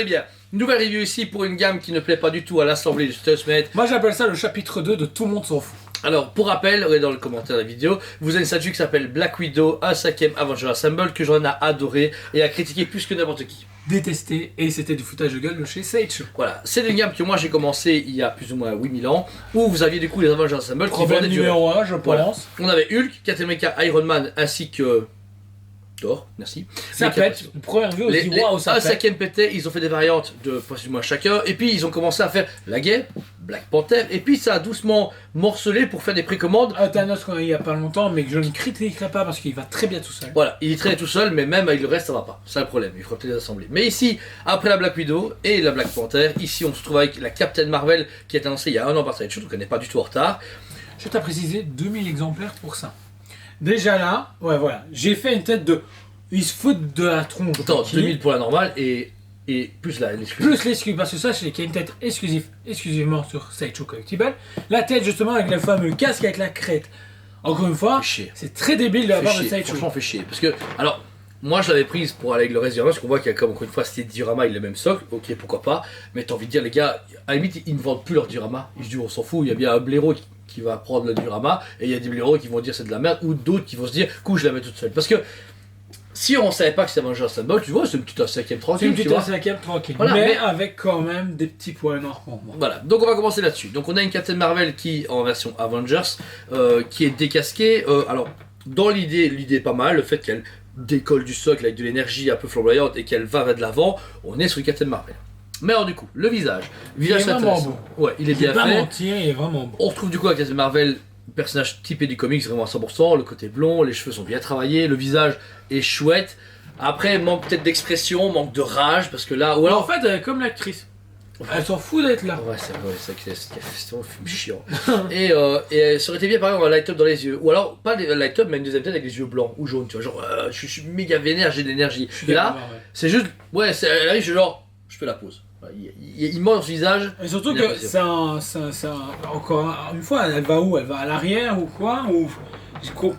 et bien, nouvelle review ici pour une gamme qui ne plaît pas du tout à l'assemblée du Stutzmate. Moi j'appelle ça le chapitre 2 de Tout le monde s'en fout. Alors, pour rappel, regardez dans le commentaire de la vidéo, vous avez une statue qui s'appelle Black Widow, un 5ème Avenger Assemble que j'en ai adoré et a critiqué plus que n'importe qui. Détesté, et c'était du foutage de gueule de chez Sage. Voilà, c'est une gamme que moi j'ai commencé il y a plus ou moins 8000 ans, où vous aviez du coup les Avengers Assemble qui Problème vendaient du numéro 1, je pense. Voilà. On avait Hulk, Captain America, Iron Man ainsi que Thor, merci. Ça pète, première vue on se dit waouh ça un pète. 5ème pétait, ils ont fait des variantes de plus ou moins chacun, et puis ils ont commencé à faire la guerre, Black Panther, et puis ça a doucement morcelé pour faire des précommandes. Thanos qu'on a eu il y a pas longtemps, mais que je ne critiquerai pas parce qu'il va très bien tout seul. Voilà, il est très tout seul, mais même avec le reste ça va pas, c'est un problème, il faudra peut-être les assembler. Mais ici, après la Black Widow et la Black Panther, ici on se trouve avec la Captain Marvel qui est annoncée il y a un an par Side Show, donc elle n'est pas du tout en retard. Je t'ai précisé 2000 exemplaires pour ça. Déjà là, ouais voilà, j'ai fait une tête de... Ils se foutent de la tronche. Attends, 2000 pour la normale et plus l'exclusive. Plus l'exclusive, parce que ça, c'est qu'il y a une tête exclusivement sur Sideshow Collectible. La tête, justement, avec le fameux casque avec la crête. Encore une fois, c'est très débile de la part de Sideshow. Franchement, fait chier. Parce que, alors, moi je l'avais prise pour aller avec le reste du diorama, parce qu'on voit qu'il y a comme encore une fois, c'était diorama, il a le même socle, ok, pourquoi pas. Mais t'as envie de dire, les gars, à la limite, ils ne vendent plus leur diorama. Ils se disent, on s'en fout, il y a bien un blaireau qui va prendre le diorama, et il y a des blaireaux qui vont dire c'est de la merde, ou d'autres qui vont se dire, coup, je la mets toute seule. Parce que, si on savait pas que c'était Avengers Assemble, tu vois, c'est une petite 5ème tranquille. C'est une petite 5ème tranquille. Voilà, mais avec quand même des petits points noirs pour moi. Voilà, donc on va commencer là-dessus. Donc on a une Captain Marvel qui, en version Avengers, qui est décasquée. Alors, dans l'idée est pas mal, le fait qu'elle décolle du socle avec de l'énergie un peu flamboyante et qu'elle va de l'avant, on est sur une Captain Marvel. Mais alors du coup, le visage il est vraiment beau. Ouais, il est bien fait. Mentir, il est vraiment beau. On retrouve du coup la Captain Marvel, personnage typé du comics vraiment à 100%, le côté blond, les cheveux sont bien travaillés, le visage est chouette. Après, manque peut-être d'expression, manque de rage, parce que là... Ou alors... En fait, elle est comme l'actrice. Elle s'en fout d'être là. Ouais, c'est vrai, c'est un film chiant. et ça aurait été bien par exemple un light-up dans les yeux. Ou alors, pas le light-up, mais une deuxième tête avec les yeux blancs ou jaunes, tu vois. Genre, je suis méga vénère, j'ai de l'énergie. Et là, c'est juste... Ouais, elle arrive, je genre... Je fais la pause. Il mord dans ce visage. Et surtout que c'est encore une fois, elle va où? Elle va à l'arrière ou quoi? Ou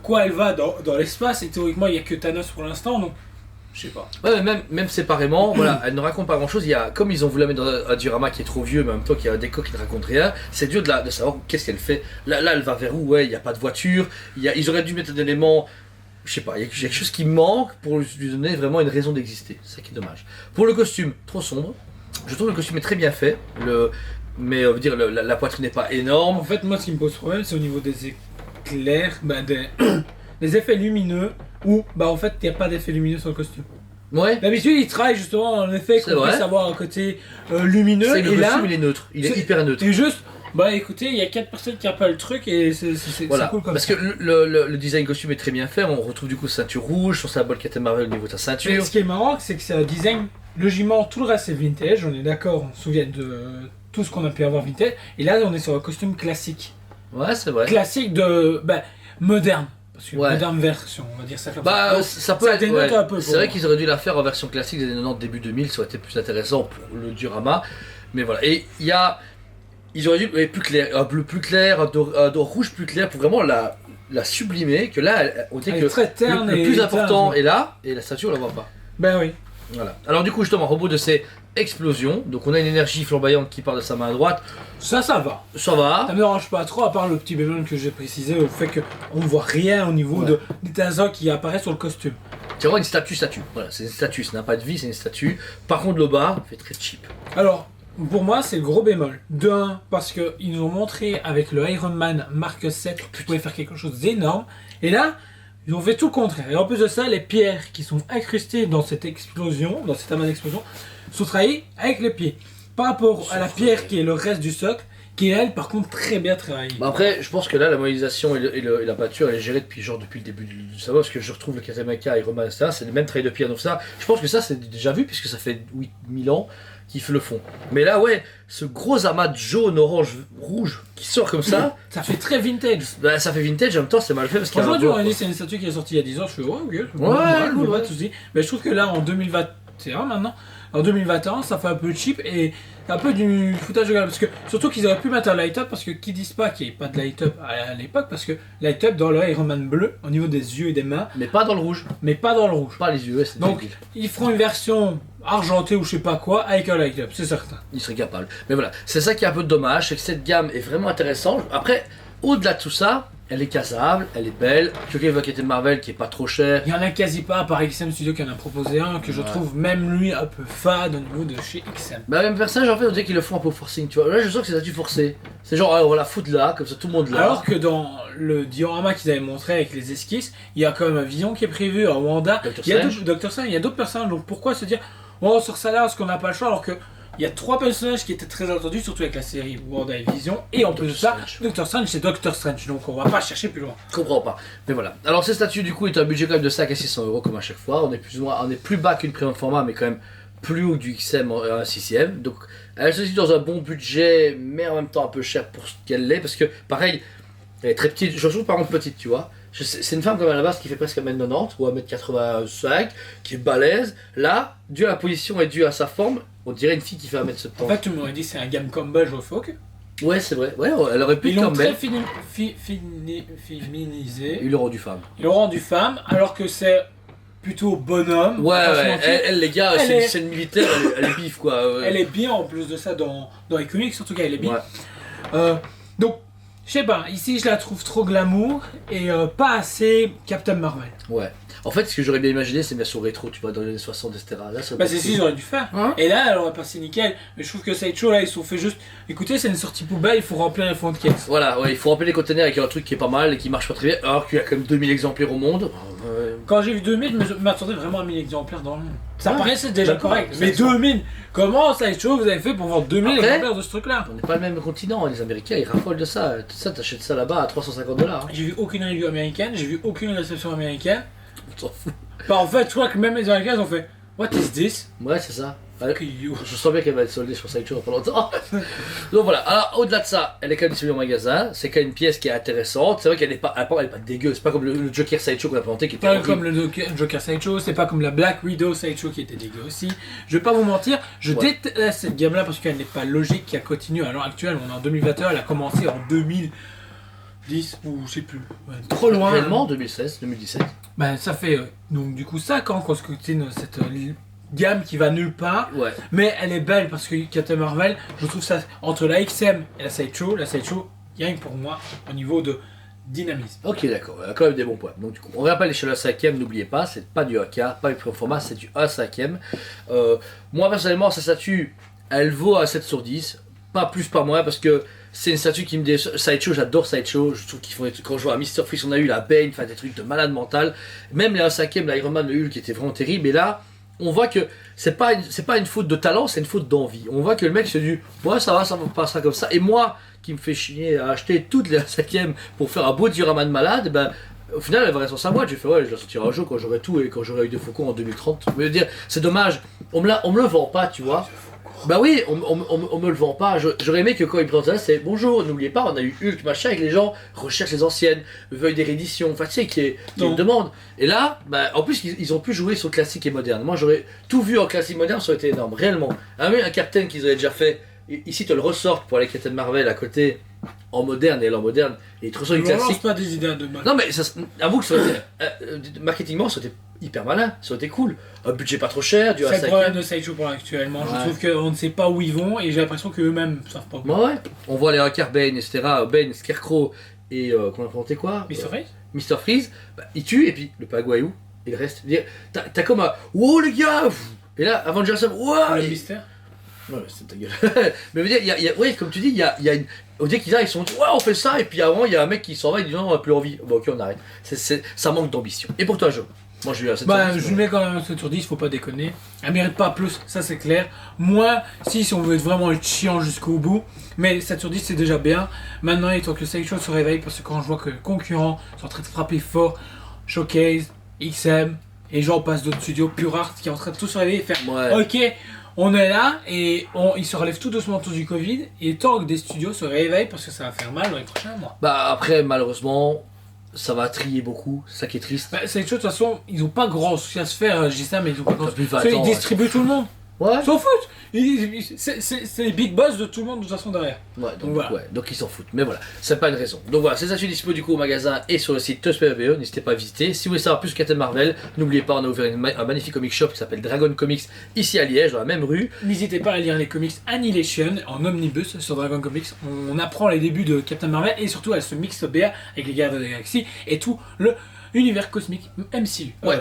quoi elle va dans l'espace? Et théoriquement, il n'y a que Thanos pour l'instant, donc je sais pas. Ouais, mais même séparément, voilà, elle ne raconte pas grand chose. Il y a, comme ils ont voulu la mettre dans un diorama qui est trop vieux, mais en même temps qu'il y a un décor qui ne raconte rien, c'est dur de savoir qu'est-ce qu'elle fait. Là, elle va vers où? Ouais, il n'y a pas de voiture. Ils auraient dû mettre un élément. Je sais pas, il y a quelque chose qui manque pour lui donner vraiment une raison d'exister. C'est ça qui est dommage. Pour le costume, trop sombre. Je trouve que le costume est très bien fait, mais on veut dire la poitrine n'est pas énorme. En fait, moi, ce qui me pose problème, c'est au niveau des éclairs, des effets lumineux, où en fait, il n'y a pas d'effet lumineux sur le costume. Ouais. D'habitude, ils travaillent justement en effet qu'on puisse avoir un côté lumineux. Et le costume, il est neutre, il est hyper neutre. Et juste, écoutez, il y a 4 personnes qui appellent le truc et c'est voilà. cool comme parce ça. Parce que le design costume est très bien fait, on retrouve du coup ceinture rouge, son symbole Captain Marvel au niveau de sa ceinture. Mais ce qui est marrant, c'est que c'est un design, logiquement, tout le reste c'est vintage, on est d'accord, on se souvient de tout ce qu'on a pu avoir vintage, et là on est sur un costume classique. Ouais, c'est vrai. Classique de, moderne. Parce que moderne version, on va dire ça comme ça. Ça peut être, un peu. C'est vrai qu'ils auraient dû la faire en version classique des années 90, début 2000, ça aurait été plus intéressant pour le diorama. Mais voilà, et ils auraient dû plus clair, un bleu plus clair, un doré rouge plus clair pour vraiment la sublimer. Que là, on dit que très terne le plus important est là, et la statue on la voit pas. Ben oui. Voilà. Alors du coup justement, au bout de ces explosions, donc on a une énergie flamboyante qui part de sa main droite. Ça va. Ça va. Ça me dérange pas trop, à part le petit bémol que j'ai précisé au fait qu'on ne voit rien au niveau des tasons qui apparaissent sur le costume. C'est vraiment une statue. Voilà, c'est une statue, ça n'a pas de vie, c'est une statue. Par contre le bas fait très cheap. Alors, pour moi, c'est le gros bémol. De 1, parce qu'ils nous ont montré avec le Iron Man Mark 7 qu'ils pouvaient faire quelque chose d'énorme. Et là, ils ont fait tout le contraire. Et en plus de ça, les pierres qui sont incrustées dans cette explosion, dans cet amas d'explosion, sont travaillées avec les pieds. Par rapport à la pierre qui est le reste du socle, qui est elle, par contre, très bien travaillée. Après, je pense que là, la modélisation et la peinture, elle est gérée depuis le début du savoir, parce que je retrouve le Captain America, Iron Man, etc. C'est le même travail de pierre. Donc ça, je pense que ça, c'est déjà vu, puisque ça fait 8000 ans qu'ils le font. Mais là, ouais, ce gros amas de jaune, orange, rouge qui sort comme ça. Ça fait très vintage. Ça fait vintage, en même temps, c'est mal fait parce qu'il y a franchement, tu c'est une statue qui est sortie il y a 10 ans. Je fais, ok, cool, pas de soucis. Mais je trouve que là, en 2021 maintenant, en 2021, ça fait un peu cheap et un peu du foutage de gueule. Parce que, surtout qu'ils auraient pu mettre un light-up, parce que qui disent pas qu'il n'y ait pas de light-up à l'époque, parce que light-up dans le Iron Man bleu, au niveau des yeux et des mains. Mais pas dans le rouge. Mais pas dans le rouge. Pas les yeux, c'est donc, ils feront une version argenté ou je sais pas quoi avec un light up, c'est certain. Il serait capable. Mais voilà, c'est ça qui est un peu dommage, c'est que cette gamme est vraiment intéressante. Après, au-delà de tout ça, elle est casable, elle est belle. Quelqu'un veut quitter Marvel qui est pas trop cher. Il y en a quasi pas, à part XM Studio qui en a proposé un, que je trouve même lui un peu fade au niveau de chez XM. Bah même personnage en fait on dirait qu'ils le font un peu forcing, tu vois. Là je sens que c'est statut forcé. C'est genre on va la foutre là, comme ça tout le monde là. Alors que dans le diorama qu'ils avaient montré avec les esquisses, il y a quand même un Vision qui est prévu, un Wanda, Doctor Strange, il y a d'autres personnages, donc pourquoi se dire on sort ça là parce qu'on n'a pas le choix alors que il y a 3 personnages qui étaient très attendus, surtout avec la série Wanda et Vision, et en plus de ça, Doctor Strange c'est Doctor Strange, donc on va pas chercher plus loin. Je comprends pas. Mais voilà. Alors ces statuts du coup est un budget quand même de 5 à 600 euros comme à chaque fois. On est plus ou moins, on est plus bas qu'une premium format, mais quand même plus haut que du XM en 6ème. Donc elle se situe dans un bon budget, mais en même temps un peu cher pour ce qu'elle est, parce que pareil, elle est très petite. Je trouve par contre petite, tu vois. C'est une femme comme à la base qui fait presque 1m90 ou 1m85, qui est balèze. Là, dû à la position et dû à sa forme, on dirait une fille qui fait 1m70. En fait, tu m'aurais dit c'est un gamme Campbell, je Folk. Ouais, c'est vrai. Ouais, elle aurait pu Ils l'ont Campbell. très féminisé. Ils l'ont rendu femme. Ils l'ont rendu femme, alors que c'est plutôt bonhomme. Ouais, pas se ouais. mentir. Elle, les gars, c'est une militaire, elle est bif quoi. Ouais. Elle est bien en plus de ça dans les comics, en tout cas elle est bien. Ouais. Donc, je sais pas, ici je la trouve trop glamour et pas assez Captain Marvel. Ouais. En fait, ce que j'aurais bien imaginé, c'est une version rétro, tu vois, dans les années 60, etc. Là, ça Bah c'est si j'aurais dû faire. Hein Et là elle aurait passé nickel. Mais je trouve que Sideshow là ils se sont fait juste. Écoutez, c'est une sortie poubelle, il faut remplir les fonds de caisse. Voilà, ouais, il faut remplir les containers avec un truc qui est pas mal et qui marche pas très bien, alors qu'il y a quand même 2000 exemplaires au monde. Quand j'ai vu 2000, je m'attendais vraiment à 1000 exemplaires dans le monde. Ça Ouais, paraissait déjà d'accord, correct. c'est Mais ça. 2000 Comment Sideshow vous avez fait pour vendre 2000 Après, exemplaires de ce truc là? On n'est pas le même continent, les Américains ils raffolent de ça. Tout ça, t'achètes ça là-bas à 350$. Hein. J'ai vu aucune review américaine, j'ai vu aucune réception américaine. On s'en fout. Bah en fait, je crois que même les Américains ils ont fait What is this? Ouais, c'est ça. Ouais. Fuck you. Je sens bien qu'elle va être soldée sur Sideshow dans pas longtemps. Donc voilà, alors au-delà de ça, elle est quand même distribuée en magasin, c'est quand même une pièce qui est intéressante. C'est vrai qu'elle n'est pas, elle est pas dégueu, c'est pas comme le Joker Sideshow qu'on a présenté qui était Pas horrible. comme le Joker Sideshow, c'est pas comme la Black Widow Sideshow qui était dégueu aussi. Je vais pas vous mentir, je Ouais. déteste cette gamme là parce qu'elle n'est pas logique, qu'elle continue à l'heure actuelle. On est en 2021, elle a commencé en 2010 ou je sais plus. Ouais, trop loin. Réellement, 2016, 2017. Ben ça fait donc du coup 5 ans qu'on scrutine cette gamme qui va nulle part. Ouais. Mais elle est belle parce que Captain Marvel, je trouve ça entre la XM et la Sideshow, rien que pour moi au niveau de dynamisme. Ok, d'accord, elle a quand même des bons points. Donc, du coup, on rappelle l'échelle 5ème, n'oubliez pas, c'est pas du 1K, pas du premier format, c'est du 1/5ème. Moi, personnellement, sa statue, elle vaut à 7 sur 10, pas plus, pas moins, parce que c'est une statue qui me déçoit. Sideshow, j'adore Sideshow, je trouve qu'ils font des trucs. Quand je vois à Mr. Freeze, on a eu la Bane, enfin des trucs de malade mental. Même les 1/5ème, l'Iron Man, le Hulk, qui était vraiment terrible, et là, on voit que c'est pas une faute de talent, c'est une faute d'envie. On voit que le mec se dit, ouais, ça va passera comme ça. Et moi, qui me fait chier à acheter toutes les 5ème pour faire un beau diorama de malade, ben, au final, elle va rester sur sa boîte. J'ai fait, ouais, je la sortirai un jour quand j'aurai tout et quand j'aurai eu des faucons en 2030. Je veux dire, c'est dommage, on me le vend pas, tu vois. Bah oui, on me le vend pas. J'aurais aimé que quand ils présentent ça, c'est bonjour, n'oubliez pas, on a eu Hulk, machin, et que les gens recherchent les anciennes, veuillent des rééditions, enfin tu sais, qui est une demande. Et là, bah, en plus, ils ont pu jouer sur le classique et moderne. Moi, j'aurais tout vu en classique moderne, ça aurait été énorme, réellement. Un Captain qu'ils avaient déjà fait, ici, te le ressortent pour aller Captain Marvel à côté, en moderne et en moderne, et ils te ressortent Je une ne classique. pas des idées de mal. Non, mais ça, avoue que ça aurait été, marketingement, ça aurait été hyper malin, ça aurait été cool. Un budget pas trop cher, du C'est le 5ème. problème de Sideshow pour actuellement. Ouais. Je trouve qu'on ne sait pas où ils vont et j'ai l'impression qu'eux-mêmes savent pas où. Bah ouais, on voit les hackers Bane, etc. Bane, Scarecrow et qu'on a présenté quoi Mr. Freeze Mr. Freeze, bah, il tue et puis le Pagwai où il reste. T'as comme un wow les gars. Et là, Avengers, wow. Le mystère. Ouais, c'est ta gueule. Mais je veux dire, ouais, comme tu dis, il y a une. Au début qu'ils arrivent, ils sont dit, ouais, on fait ça, et puis avant, il y a un mec qui s'en va, il dit non, on n'a plus envie. Bon, ok, on arrête. Ça manque d'ambition. Et pour toi, Joe? Moi, j'ai eu assez de Bah, je lui mets quand même un 7 sur 10, faut pas déconner. Elle mérite pas plus, ça c'est clair. Moi, si on veut être vraiment être chiant jusqu'au bout, mais 7 sur 10 c'est déjà bien. Maintenant, il faut que Sideshow se réveille parce que quand je vois que les concurrents sont en train de frapper fort, Showcase, XM, et j'en passe d'autres studios, Pure Art qui est en train de tout se réveiller et faire Ouais. ok, on est là et ils se relèvent tout doucement autour du Covid. Et tant que des studios se réveillent parce que ça va faire mal dans les prochains mois. Bah, après, malheureusement, ça va trier beaucoup, c'est ça qui est triste. Bah, Sideshow, de toute façon, ils ont pas grand souci à se faire, je dis ça, mais ils ont pas grand Depuis souci. 20 Ils ans, distribuent tout le monde. Ouais. Ils s'en foutent. C'est les big boss de tout le monde de toute façon derrière. Ouais, donc, Voilà. ouais, donc ils s'en foutent. Mais voilà, c'est pas une raison. Donc voilà, c'est ça, je suis dispo du coup au magasin et sur le site TUSPVE. N'hésitez pas à visiter. Si vous voulez savoir plus sur Captain Marvel, n'oubliez pas, on a ouvert un magnifique comic shop qui s'appelle Dragon Comics ici à Liège, dans la même rue. N'hésitez pas à lire les comics Annihilation en omnibus sur Dragon Comics. On apprend les débuts de Captain Marvel et surtout elle se mixe BA avec les Gardiens de la Galaxie et tout le univers cosmique MCU. Ouais.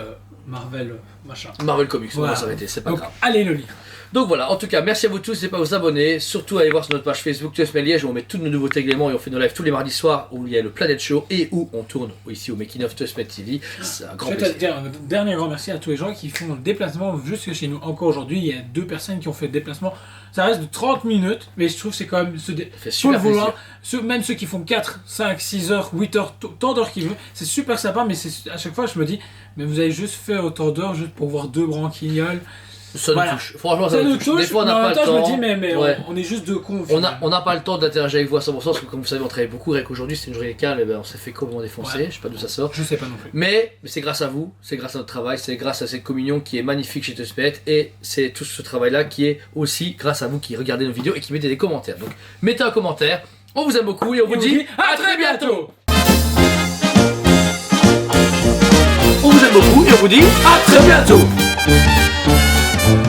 Marvel, machin. Marvel Comics, on Voilà. va s'arrêter, c'est pas Donc grave. allez le lire. Donc voilà, en tout cas, merci à vous tous, n'hésitez pas à vous abonner, surtout allez voir sur notre page Facebook TUSPL Liège où on met tous nos nouveaux règlements et on fait nos lives tous les mardis soirs où il y a le Planet Show et où on tourne ici au Making of TUSPL TV. C'est un grand Je vais te plaisir. dire un dernier grand merci à tous les gens qui font le déplacement jusque chez nous. Encore aujourd'hui, il y a 2 personnes qui ont fait le déplacement. Ça reste de 30 minutes, mais je trouve que c'est quand même Ça fait faut le super vouloir. plaisir. Même ceux qui font 4, 5, 6 heures, 8 heures, tant d'heures qu'ils veulent, c'est super sympa, mais à chaque fois je me dis, mais vous avez juste fait autant d'heures juste pour voir 2 branquignoles. Ça nous Voilà. touche, franchement ça, Ça nous nous touche. touche, Des fois on mais en n'a pas même le temps temps. je me dis, mais Ouais. on est juste 2 cons. On n'a pas le temps d'interagir avec vous à 100% parce que comme vous savez on travaille beaucoup, et qu'aujourd'hui c'était une journée calme et ben on s'est fait complètement défoncer, Ouais. je sais pas d'où ça sort. Je sais pas non plus. Mais c'est grâce à vous, c'est grâce à notre travail, c'est grâce à cette communion qui est magnifique chez TUSPET et c'est tout ce travail-là qui est aussi grâce à vous qui regardez nos vidéos et qui mettez des commentaires. Donc mettez un commentaire, on vous aime beaucoup et on vous dit à très bientôt. On vous aime beaucoup et on vous dit à très bientôt.